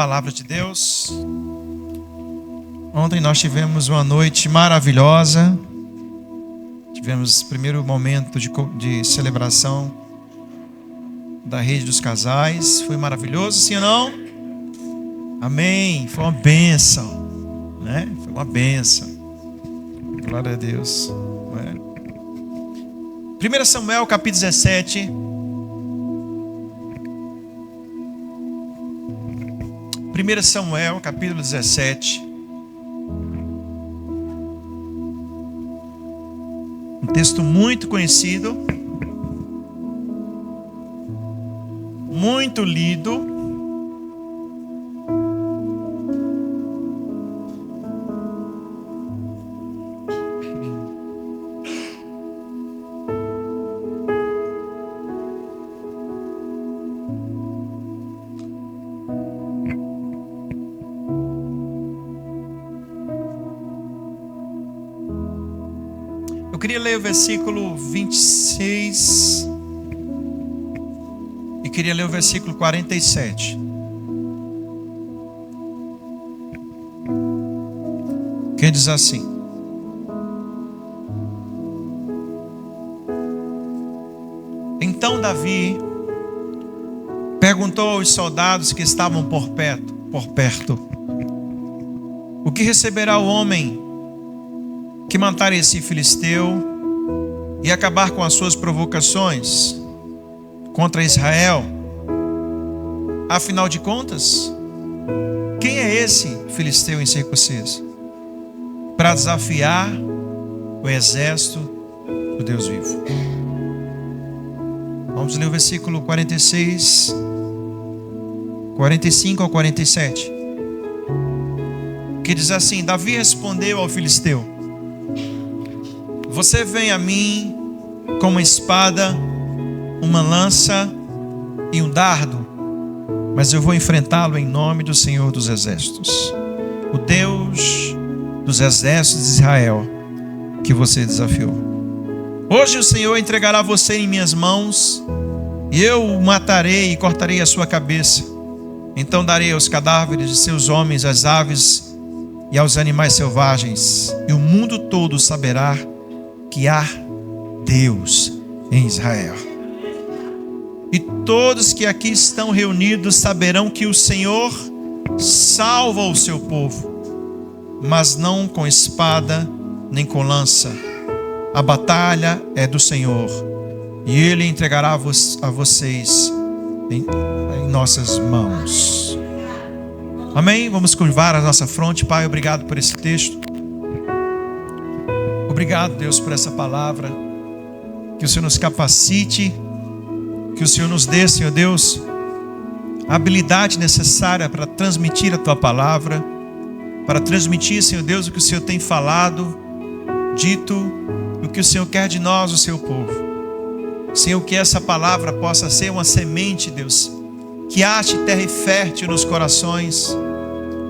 Palavra de Deus. Ontem nós tivemos uma noite maravilhosa. Tivemos o primeiro momento de celebração da Rede dos Casais. Foi maravilhoso, sim ou não? Amém. Foi uma bênção, né? Foi uma bênção. Glória a Deus. 1 Samuel capítulo 17. 1 Samuel capítulo 17. Um texto muito conhecido, muito lido. Eu queria ler o versículo 26 e queria ler o versículo 47. Que diz assim: Então Davi perguntou aos soldados que estavam por perto: O que receberá o homem que matar esse filisteu e acabar com as suas provocações contra Israel? Afinal de contas, quem é esse filisteu incircunciso para desafiar o exército do Deus vivo? Vamos ler o versículo 46, 45 ao 47, que diz assim: Davi respondeu ao filisteu: Você vem a mim com uma espada, uma lança e um dardo, mas eu vou enfrentá-lo em nome do Senhor dos Exércitos, o Deus dos exércitos de Israel, que você desafiou. Hoje o Senhor entregará você em minhas mãos, e eu o matarei e cortarei a sua cabeça. Então darei aos cadáveres de seus homens, às aves e aos animais selvagens, e o mundo todo saberá que há Deus em Israel. E todos que aqui estão reunidos saberão que o Senhor salva o seu povo, mas não com espada nem com lança. A batalha é do Senhor, e Ele entregará a vocês em nossas mãos. Amém? Vamos curvar a nossa fronte. Pai, obrigado por esse texto. Obrigado, Deus, por essa palavra. Que o Senhor nos capacite, que o Senhor nos dê, Senhor Deus, a habilidade necessária para transmitir a Tua palavra, para transmitir, Senhor Deus, o que o Senhor tem falado, dito, o que o Senhor quer de nós, o seu povo. Senhor, que essa palavra possa ser uma semente, Deus, que ache terra fértil nos corações,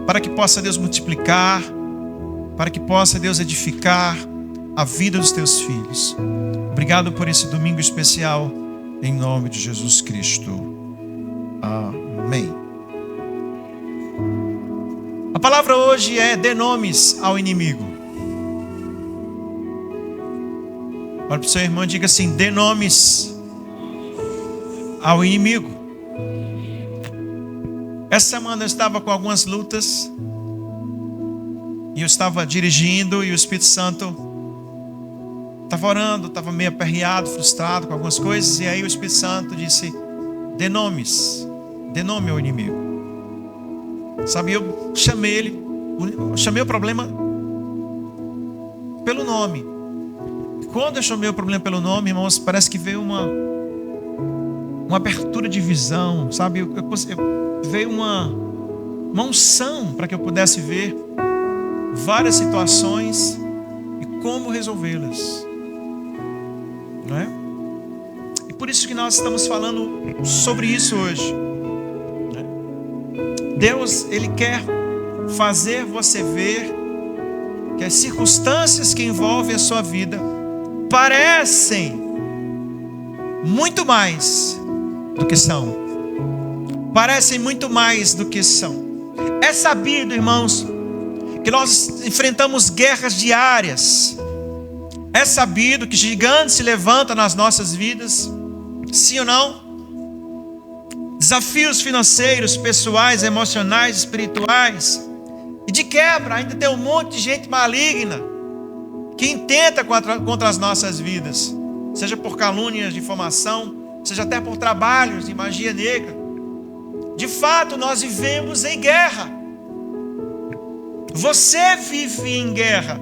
para que possa, Deus, multiplicar, para que possa, Deus, edificar a vida dos teus filhos. Obrigado por esse domingo especial, em nome de Jesus Cristo. Amém. A palavra hoje é: dê nomes ao inimigo. Olha para o seu irmão e diga assim: dê nomes ao inimigo. Essa semana eu estava com algumas lutas, e eu estava dirigindo, e o Espírito Santo estava orando, estava meio aperreado, frustrado com algumas coisas, e aí o Espírito Santo disse: dê nome ao inimigo. Sabe, eu chamei o problema pelo nome. E quando eu chamei o problema pelo nome, irmãos, parece que veio uma abertura de visão, sabe? Veio uma unção para que eu pudesse ver várias situações e como resolvê-las. Não é? E por isso que nós estamos falando sobre isso hoje. Deus, Ele quer fazer você ver que as circunstâncias que envolvem a sua vida parecem muito mais do que são. Parecem muito mais do que são. É sabido, irmãos, que nós enfrentamos guerras diárias. É sabido que gigantes se levantam nas nossas vidas. Sim ou não? Desafios financeiros, pessoais, emocionais, espirituais. E de quebra, ainda tem um monte de gente maligna que intenta contra as nossas vidas. Seja por calúnias, difamação, seja até por trabalhos de magia negra. De fato, nós vivemos em guerra. Você vive em guerra.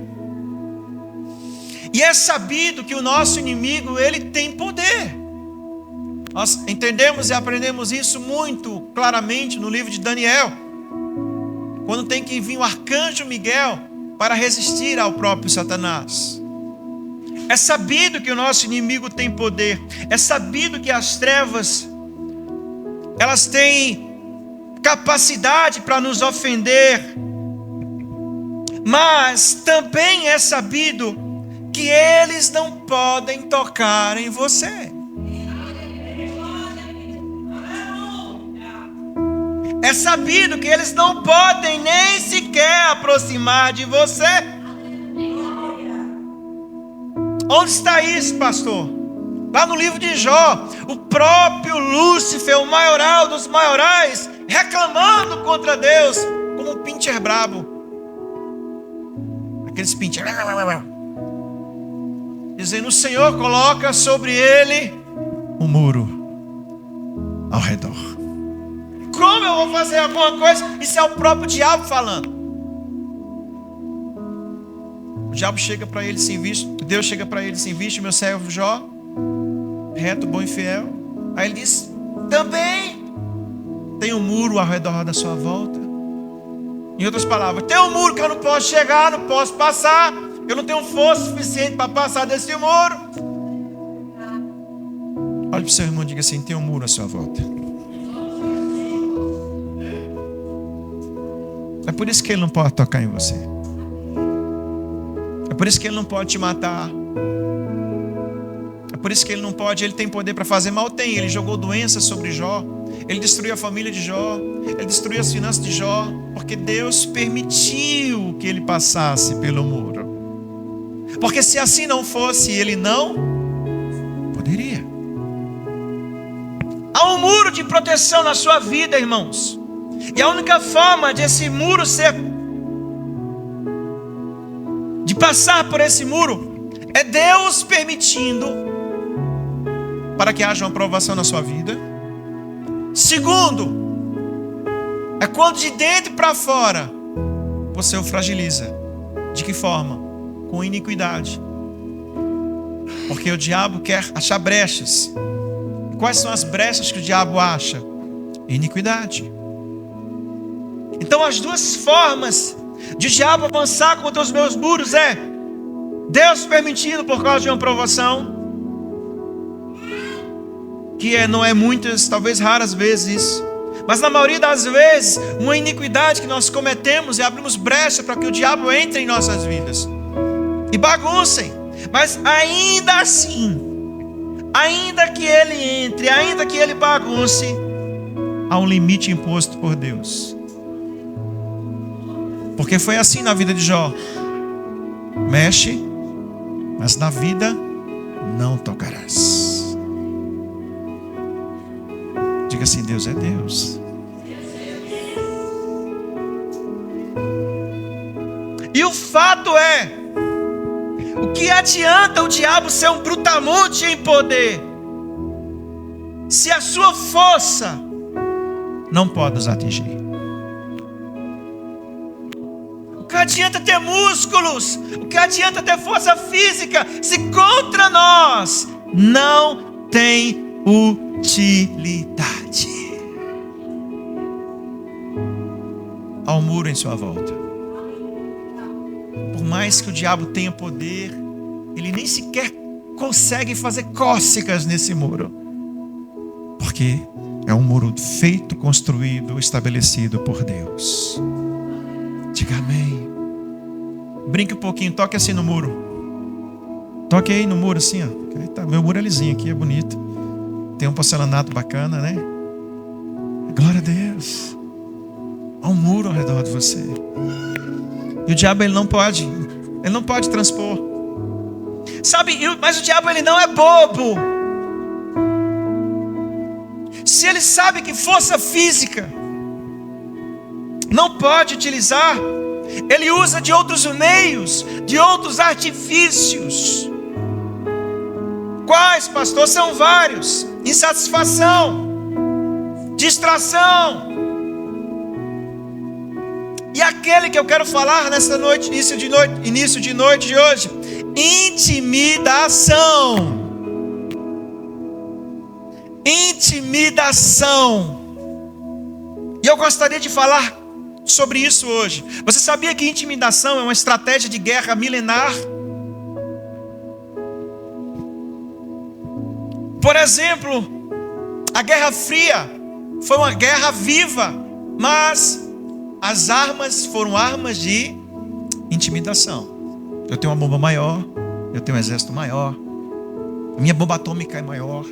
E é sabido que o nosso inimigo, ele tem poder. Nós entendemos e aprendemos isso muito claramente no livro de Daniel, quando tem que vir o arcanjo Miguel para resistir ao próprio Satanás. É sabido que o nosso inimigo tem poder. É sabido que as trevas, elas têm capacidade para nos ofender. Mas também é sabido que eles não podem tocar em você. É sabido que eles não podem nem sequer aproximar de você. Onde está isso, pastor? Lá no livro de Jó, o próprio Lúcifer, o maioral dos maiorais, reclamando contra Deus, como um pincher brabo. Aqueles pincher, dizendo: o Senhor coloca sobre ele um muro ao redor. Como eu vou fazer alguma coisa? Isso é o próprio diabo falando. O diabo chega para ele, se inviste. Deus chega para ele, se inviste, meu servo Jó, reto, bom e fiel. Aí ele diz: também tem um muro ao redor da sua volta. Em outras palavras, tem um muro que eu não posso chegar, não posso passar. Eu não tenho força suficiente para passar desse muro. Olhe para o seu irmão e diga assim: tem um muro à sua volta. É por isso que ele não pode tocar em você. É por isso que ele não pode te matar. É por isso que ele não pode. Ele tem poder para fazer mal? Tem. Ele jogou doença sobre Jó. Ele destruiu a família de Jó. Ele destruiu as finanças de Jó. Porque Deus permitiu que ele passasse pelo muro. Porque se assim não fosse, ele não poderia. Há um muro de proteção na sua vida, irmãos. E a única forma de esse muro de passar por esse muro, é Deus permitindo para que haja uma provação na sua vida. Segundo, é quando de dentro para fora você o fragiliza. De que forma? Com iniquidade. Porque o diabo quer achar brechas. Quais são as brechas que o diabo acha? Iniquidade. Então as duas formas de o diabo avançar contra os meus muros é Deus permitindo por causa de uma provação, que não é muitas, talvez raras vezes isso, mas na maioria das vezes uma iniquidade que nós cometemos e abrimos brecha para que o diabo entre em nossas vidas e baguncem. Mas ainda assim, ainda que ele entre, ainda que ele bagunce, há um limite imposto por Deus. Porque foi assim na vida de Jó. Mexe, mas na vida não tocarás. Diga assim: Deus é Deus. E o fato é, o que adianta o diabo ser um brutamonte em poder, se a sua força não pode nos atingir? O que adianta ter músculos? O que adianta ter força física se contra nós não tem utilidade? Há um muro em sua volta. Por mais que o diabo tenha poder, ele nem sequer consegue fazer cócegas nesse muro. Porque é um muro feito, construído, estabelecido por Deus. Diga amém. Brinque um pouquinho, toque assim no muro. Toque aí no muro assim, ó. Eita, meu muro é lisinho aqui, é bonito. Tem um porcelanato bacana, né? Glória a Deus. Há um muro ao redor de você. E o diabo ele não pode transpor. Sabe, mas o diabo ele não é bobo. Se ele sabe que força física não pode utilizar, ele usa de outros meios, de outros artifícios. Quais, pastor? São vários. Insatisfação, distração. E aquele que eu quero falar nessa noite, início de noite de hoje, intimidação. Intimidação. E eu gostaria de falar sobre isso hoje. Você sabia que intimidação é uma estratégia de guerra milenar? Por exemplo, a Guerra Fria foi uma guerra viva, mas as armas foram armas de intimidação. Eu tenho uma bomba maior, eu tenho um exército maior, a minha bomba atômica é maior.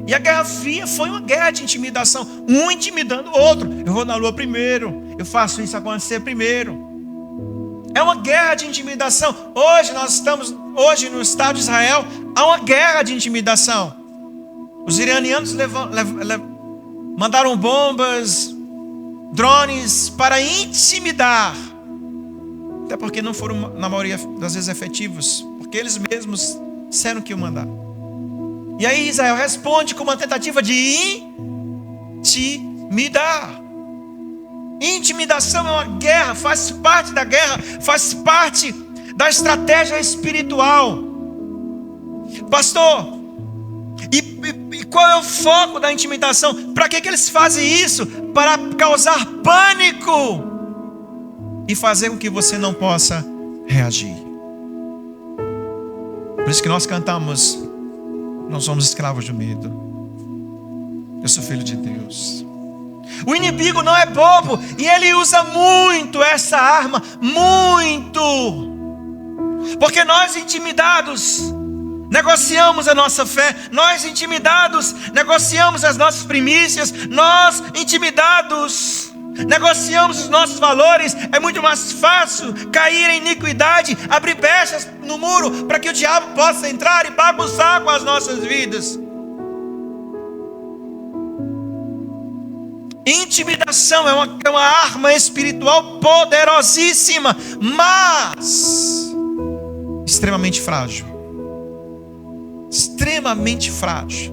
E a Guerra Fria foi uma guerra de intimidação, um intimidando o outro. Eu vou na lua primeiro, eu faço isso acontecer primeiro. É uma guerra de intimidação. Hoje no Estado de Israel, há uma guerra de intimidação. Os iranianos mandaram bombas, drones para intimidar. Até porque não foram, na maioria das vezes, efetivos. Porque eles mesmos disseram que iam mandar. E aí Israel responde com uma tentativa de intimidar. Intimidação é uma guerra, faz parte da guerra, faz parte da estratégia espiritual. Pastor, e qual é o foco da intimidação? Para que eles fazem isso? Para causar pânico e fazer com que você não possa reagir. Por isso que nós cantamos: não somos escravos do medo, eu sou filho de Deus. O inimigo não é bobo, e ele usa muito essa arma, muito. Porque nós intimidados negociamos a nossa fé, nós intimidados negociamos as nossas primícias, nós intimidados negociamos os nossos valores. É muito mais fácil cair em iniquidade, abrir brechas no muro para que o diabo possa entrar e bagunçar com as nossas vidas. Intimidação é uma arma espiritual poderosíssima, mas extremamente frágil. Extremamente frágil.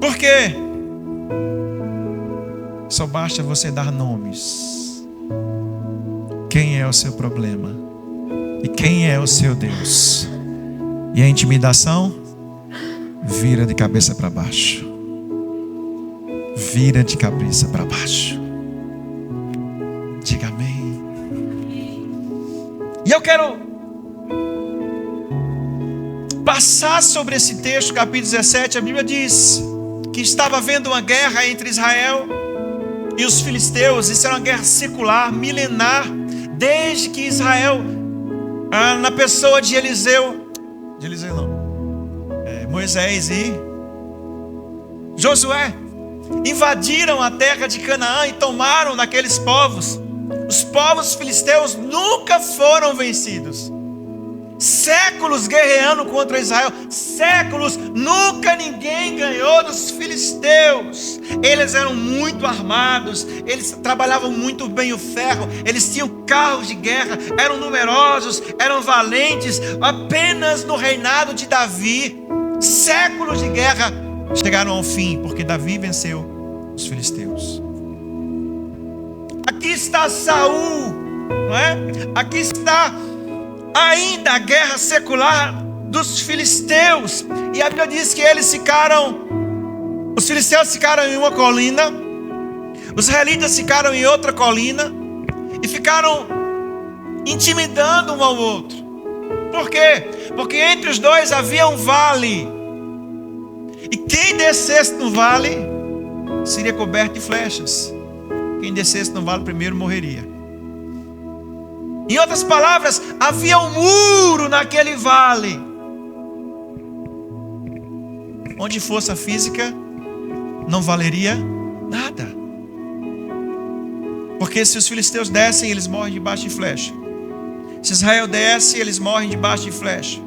Por quê? Só basta você dar nomes. Quem é o seu problema? E quem é o seu Deus? E a intimidação vira de cabeça para baixo. Vira de cabeça para baixo. Diga amém. E eu quero passar sobre esse texto, capítulo 17. A Bíblia diz que estava havendo uma guerra entre Israel e os filisteus. Isso era uma guerra secular, milenar, desde que Israel, na pessoa de Moisés e Josué, invadiram a terra de Canaã e tomaram daqueles povos. Os povos filisteus nunca foram vencidos. Séculos guerreando contra Israel, séculos, nunca ninguém ganhou dos filisteus. Eles eram muito armados, eles trabalhavam muito bem o ferro, eles tinham carros de guerra, eram numerosos, eram valentes. Apenas no reinado de Davi, séculos de guerra chegaram ao fim, porque Davi venceu os filisteus. Aqui está Saul, não é? Aqui está ainda a guerra secular dos filisteus. E a Bíblia diz que os filisteus ficaram em uma colina, os israelitas ficaram em outra colina, e ficaram intimidando um ao outro. Por quê? Porque entre os dois havia um vale, e quem descesse no vale seria coberto de flechas. Quem descesse no vale primeiro morreria. Em outras palavras, havia um muro naquele vale, onde força física não valeria nada. Porque se os filisteus descem, eles morrem debaixo de flecha. Se Israel desce, eles morrem debaixo de flecha.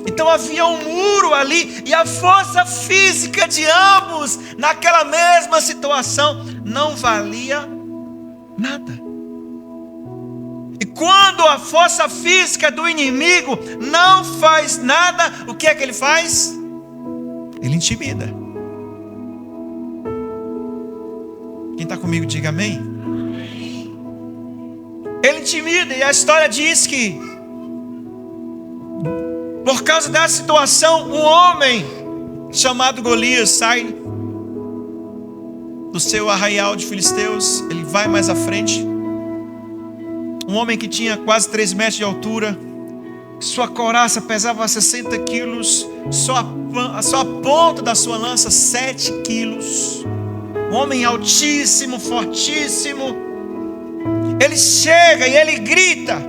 Então havia um muro ali, e a força física de ambos, naquela mesma situação, não valia nada. E quando a força física do inimigo não faz nada, o que é que ele faz? Ele intimida. Quem está comigo, diga amém. Ele intimida, e a história diz que, por causa dessa situação, um homem chamado Golias sai do seu arraial de filisteus. Ele vai mais à frente. Um homem que tinha quase 3 metros de altura, sua couraça pesava 60 quilos, só a ponta da sua lança 7 quilos. Um homem altíssimo, fortíssimo. Ele chega e ele grita,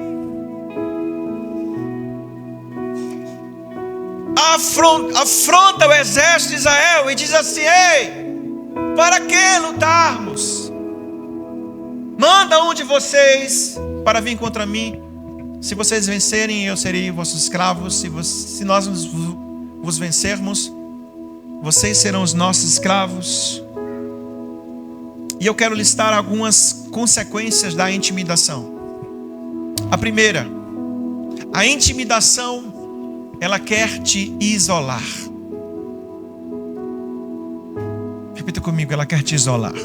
afronta o exército de Israel e diz assim: ei, para que lutarmos? Manda um de vocês para vir contra mim. Se vocês vencerem, eu serei vossos escravos. Se nós vos vencermos, vocês serão os nossos escravos. E eu quero listar algumas consequências da intimidação. A primeira, a intimidação, ela quer te isolar. Repita comigo, ela quer te isolar.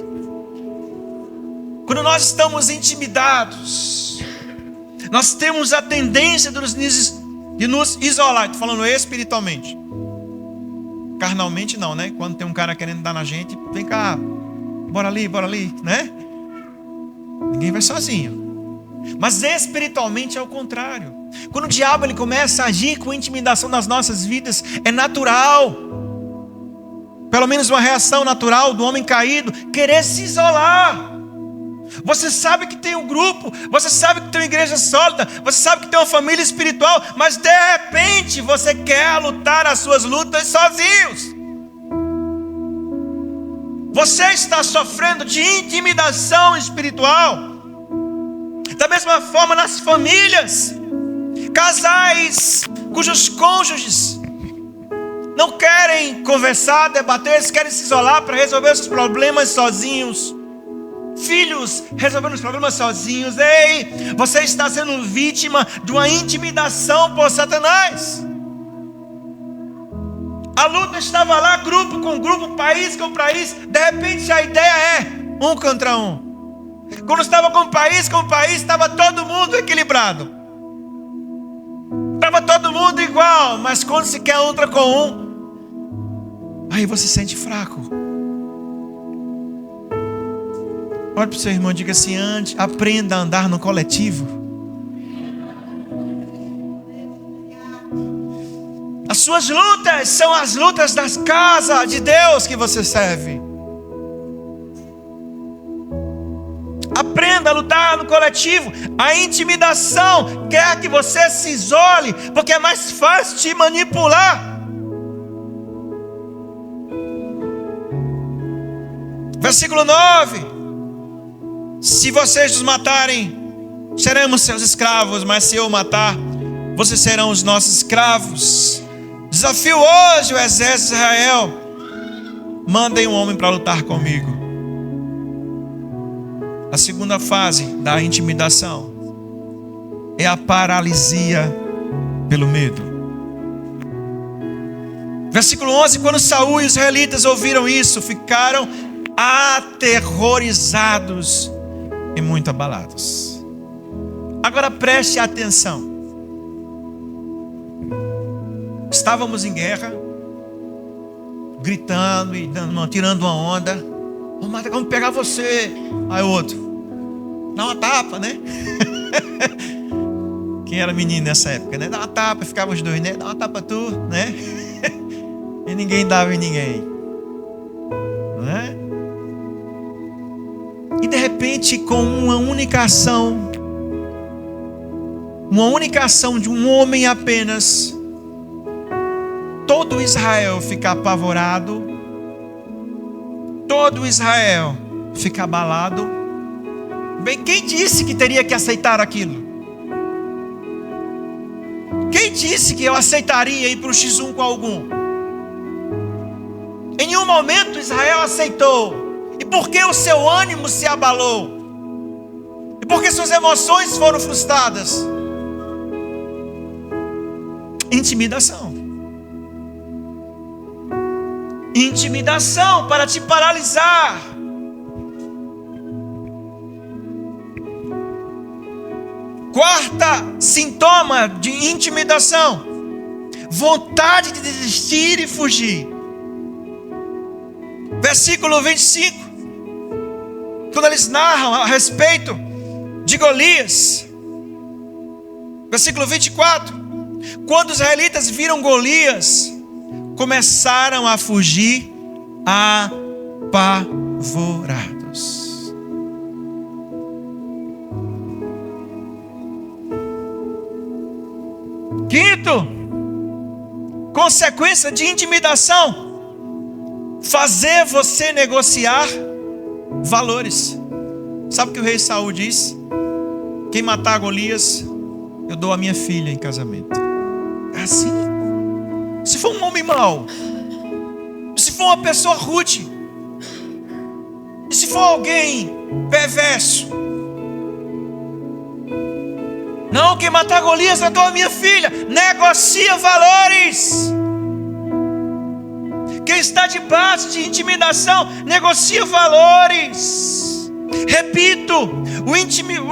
Quando nós estamos intimidados, nós temos a tendência de nos isolar. Estou falando espiritualmente. Carnalmente não, né? Quando tem um cara querendo dar na gente, vem cá, bora ali, né? Ninguém vai sozinho. Mas espiritualmente é o contrário. Quando o diabo ele começa a agir com intimidação nas nossas vidas, é natural, pelo menos uma reação natural do homem caído, querer se isolar. Você sabe que tem um grupo, você sabe que tem uma igreja sólida, você sabe que tem uma família espiritual, mas de repente você quer lutar as suas lutas sozinhos. Você está sofrendo de intimidação espiritual. Da mesma forma nas famílias, casais cujos cônjuges não querem conversar, debater, eles querem se isolar para resolver os problemas sozinhos. Filhos resolvendo os problemas sozinhos. Ei, você está sendo vítima de uma intimidação por Satanás. A luta estava lá, grupo com grupo, país com país. De repente a ideia é um contra um. Quando estava com país, estava todo mundo equilibrado. Estava todo mundo igual. Mas quando se quer outra com um, aí você se sente fraco. Olha para o seu irmão e diga assim: aprenda a andar no coletivo. As suas lutas são as lutas das casas de Deus que você serve. Aprenda a lutar no coletivo. A intimidação quer que você se isole, porque é mais fácil te manipular. Versículo 9: se vocês nos matarem, seremos seus escravos, mas se eu matar, vocês serão os nossos escravos. Desafio hoje o exército de Israel: mandem um homem para lutar comigo. A segunda fase da intimidação é a paralisia pelo medo. Versículo 11: quando Saul e os israelitas ouviram isso, ficaram aterrorizados e muito abalados. Agora preste atenção. Estávamos em guerra, gritando e tirando uma onda. Vamos pegar você. Aí o outro, dá uma tapa, né? Quem era menino nessa época, né? Dá uma tapa, ficava os dois, né? Dá uma tapa tu, né? E ninguém dava em ninguém, não é? E de repente, com uma única ação de um homem apenas, todo Israel fica apavorado, todo Israel fica abalado, Bem, quem disse que teria que aceitar aquilo? Quem disse que eu aceitaria ir para o X1 com algum? Em nenhum momento Israel aceitou. E por que o seu ânimo se abalou? E por que suas emoções foram frustradas? Intimidação. Intimidação para te paralisar. Quarta sintoma de intimidação: vontade de desistir e fugir. Versículo 25, quando eles narram a respeito de Golias. Versículo 24: quando os israelitas viram Golias, começaram a fugir apavorados. Quinto, consequência de intimidação: fazer você negociar valores. Sabe o que o rei Saul diz? Quem matar Golias, eu dou a minha filha em casamento. É assim. Se for um homem mau, se for uma pessoa rude, e se for alguém perverso, não, quem matar Golias, eu dou a minha filha. Negocia valores. Quem está debaixo de intimidação, negocia valores. Repito, o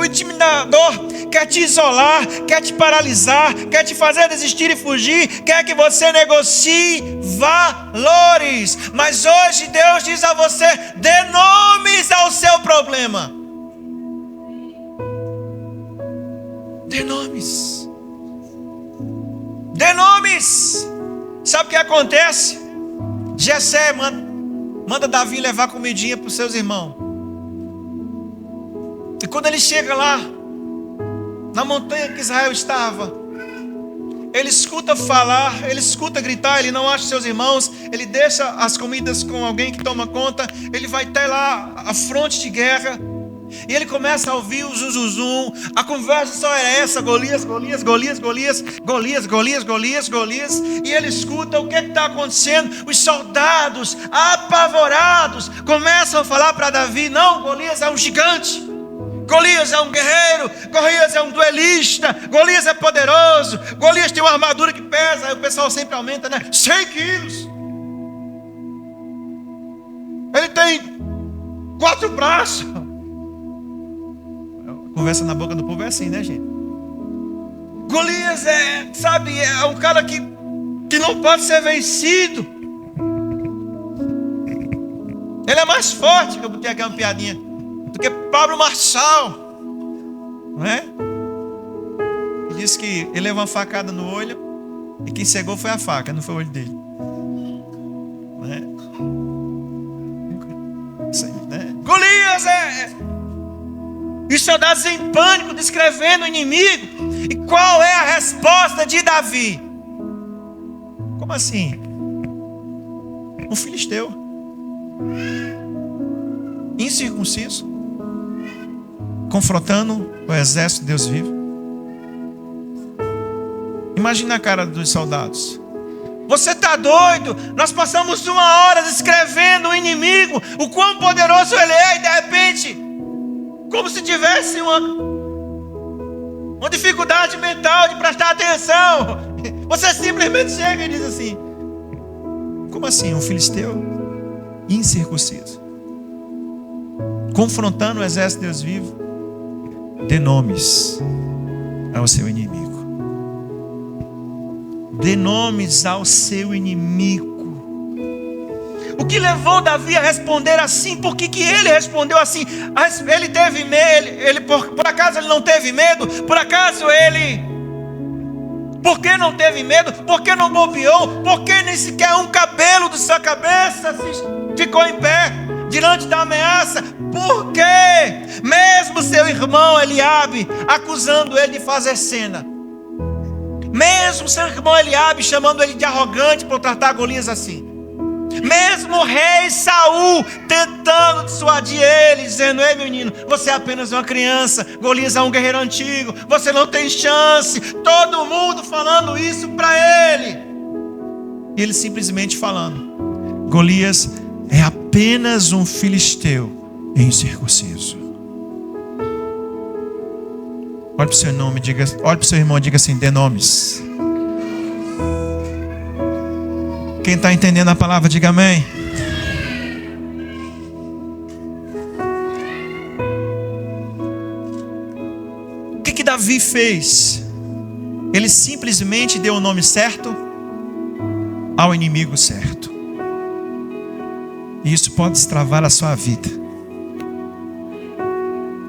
intimidador quer te isolar, quer te paralisar, quer te fazer desistir e fugir, quer que você negocie valores. Mas hoje Deus diz a você: dê nomes ao seu problema. Dê nomes. Dê nomes. Sabe o que acontece? Jessé manda Davi levar comidinha para os seus irmãos. E quando ele chega lá, na montanha que Israel estava, ele escuta falar, ele escuta gritar, ele não acha seus irmãos, ele deixa as comidas com alguém que toma conta, ele vai até lá a fronte de guerra, e ele começa a ouvir o zuzuzum. A conversa só era essa: Golias, Golias, Golias, Golias, Golias, Golias, Golias, Golias. E ele escuta o que está acontecendo. Os soldados apavorados começam a falar para Davi: não, Golias é um gigante, Golias é um guerreiro, Golias é um duelista, Golias é poderoso, Golias tem uma armadura que pesa. Aí o pessoal sempre aumenta, né? 100 quilos. Ele tem 4 braços. Conversa na boca do povo é assim, né, gente? Golias é um cara que não pode ser vencido. Ele é mais forte, que eu botei aqui uma piadinha, do que Pablo Marçal, não é? Ele disse que ele levou uma facada no olho e quem cegou foi a faca, não foi o olho dele, não é? Isso aí, né? Golias e os soldados em pânico, descrevendo o inimigo. E qual é a resposta de Davi? Como assim? Um filisteu, incircunciso, confrontando o exército de Deus vivo. Imagina a cara dos soldados. Você está doido? Nós passamos 1 hora descrevendo o inimigo, o quão poderoso ele é, e de repente, como se tivesse uma dificuldade mental de prestar atenção, você simplesmente chega e diz assim: como assim? Um filisteu incircunciso, confrontando o exército de Deus vivo? Dê nomes ao seu inimigo. Dê nomes ao seu inimigo. O que levou Davi a responder assim? Por que ele respondeu assim? Ele teve medo, por acaso ele não teve medo? Por acaso ele... Por que não teve medo? Por que não bobeou? Por que nem sequer um cabelo de sua cabeça ficou em pé diante da ameaça? Por quê? Mesmo seu irmão Eliabe acusando ele de fazer cena, mesmo seu irmão Eliabe chamando ele de arrogante por tratar Golias assim, Mesmo o rei Saul tentando dissuadir ele, dizendo: ei menino, você é apenas uma criança, Golias é um guerreiro antigo, você não tem chance. Todo mundo falando isso para ele. E ele simplesmente falando: Golias é apenas um filisteu incircunciso. Olhe para o seu nome, olhe para o seu irmão e diga assim: dê nomes. Quem está entendendo a palavra, diga amém. O que Davi fez? Ele simplesmente deu o nome certo ao inimigo certo. E isso pode destravar a sua vida.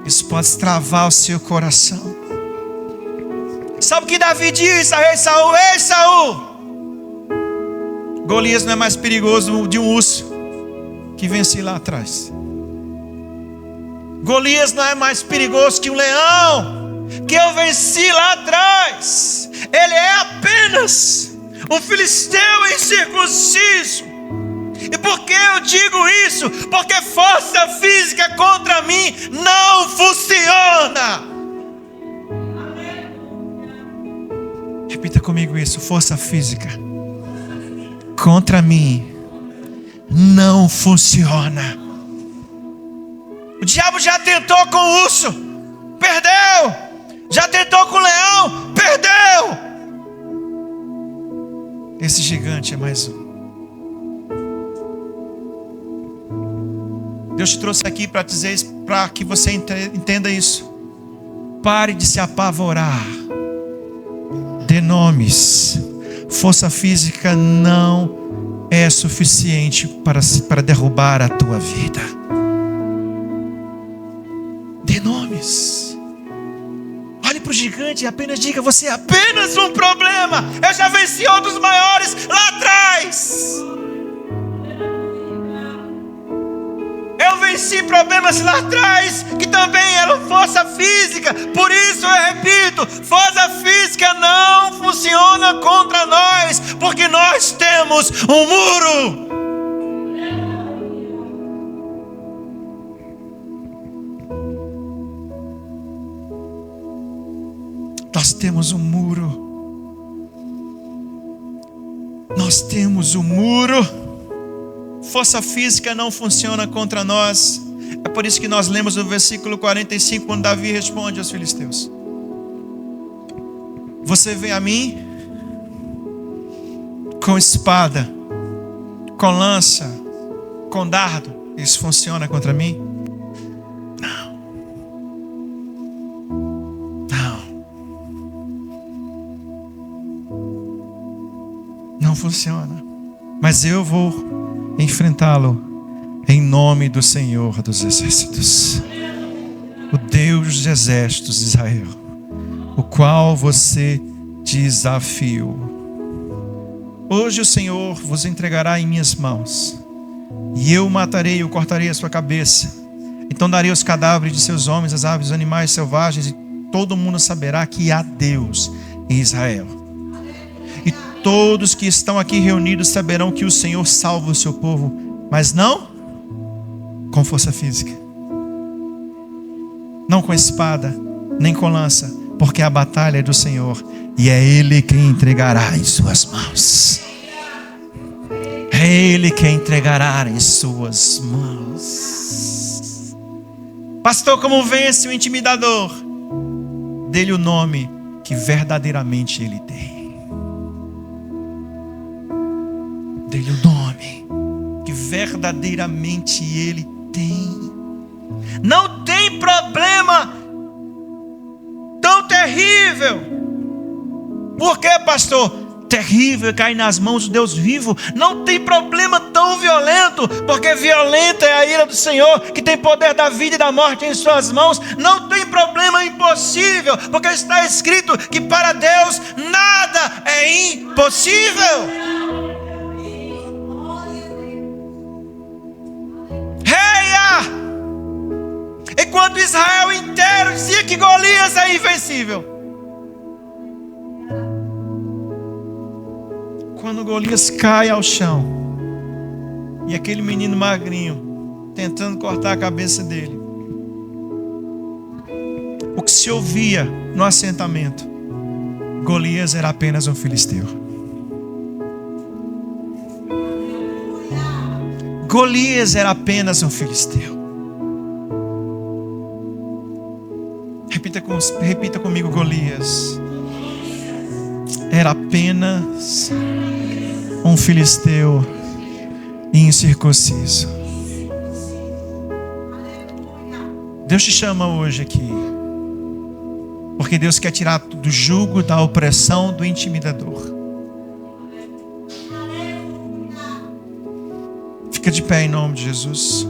Isso pode destravar o seu coração. Sabe o que Davi disse a rei Saul? Ei Saul, Golias não é mais perigoso de um urso que venci lá atrás. Golias não é mais perigoso que um leão que eu venci lá atrás. Ele é apenas um filisteu incircunciso. E por que eu digo isso? Porque força física contra mim não funciona. Repita comigo isso: força física contra mim não funciona. O diabo já tentou com o urso, perdeu. Já tentou com o leão, perdeu. Esse gigante é mais um. Deus te trouxe aqui para dizer, para que você entenda isso. Pare de se apavorar. Dê nomes. Força física não é suficiente para derrubar a tua vida. Dê nomes. Olhe para o gigante e apenas diga: você é apenas um problema. Eu já venci outros maiores lá atrás. Eu venci problemas lá atrás que também eram força física. Por isso eu repito: força física não funciona contra nós, porque nós temos um muro. Nós temos um muro. Nós temos um muro. Força física não funciona contra nós. É por isso que nós lemos no versículo 45, quando Davi responde aos filisteus: você vem a mim com espada, com lança, com dardo. Isso funciona contra mim? Não. Não funciona. Mas eu vou enfrentá-lo em nome do Senhor dos Exércitos, o Deus dos Exércitos de Israel, o qual você desafiou. Hoje o Senhor vos entregará em minhas mãos, e eu o matarei e o cortarei a sua cabeça. Então darei os cadáveres de seus homens, as aves, os animais selvagens, e todo mundo saberá que há Deus em Israel. E todos que estão aqui reunidos saberão que o Senhor salva o seu povo, mas não com força física, não com espada, nem com lança, porque a batalha é do Senhor, e é Ele quem entregará em suas mãos. É Ele quem entregará em suas mãos. Pastor, como vence o intimidador? Dê-lhe o nome que verdadeiramente ele tem. Dê-lhe o nome que verdadeiramente ele tem. Não tem problema tão terrível. Por que, pastor? Terrível é cair nas mãos do Deus vivo. Não tem problema tão violento, porque violenta é a ira do Senhor, que tem poder da vida e da morte em suas mãos. Não tem problema impossível, porque está escrito que para Deus nada é impossível. Reia! Enquanto Israel inteiro dizia que Golias é invencível, quando Golias cai ao chão, E aquele menino magrinho tentando cortar a cabeça dele. O que se ouvia no assentamento: Golias era apenas um filisteu. Golias era apenas um filisteu. Repita comigo: Golias era apenas um filisteu incircunciso. Deus te chama hoje aqui, porque Deus quer tirar do jugo, da opressão, do intimidador. Fica de pé em nome de Jesus.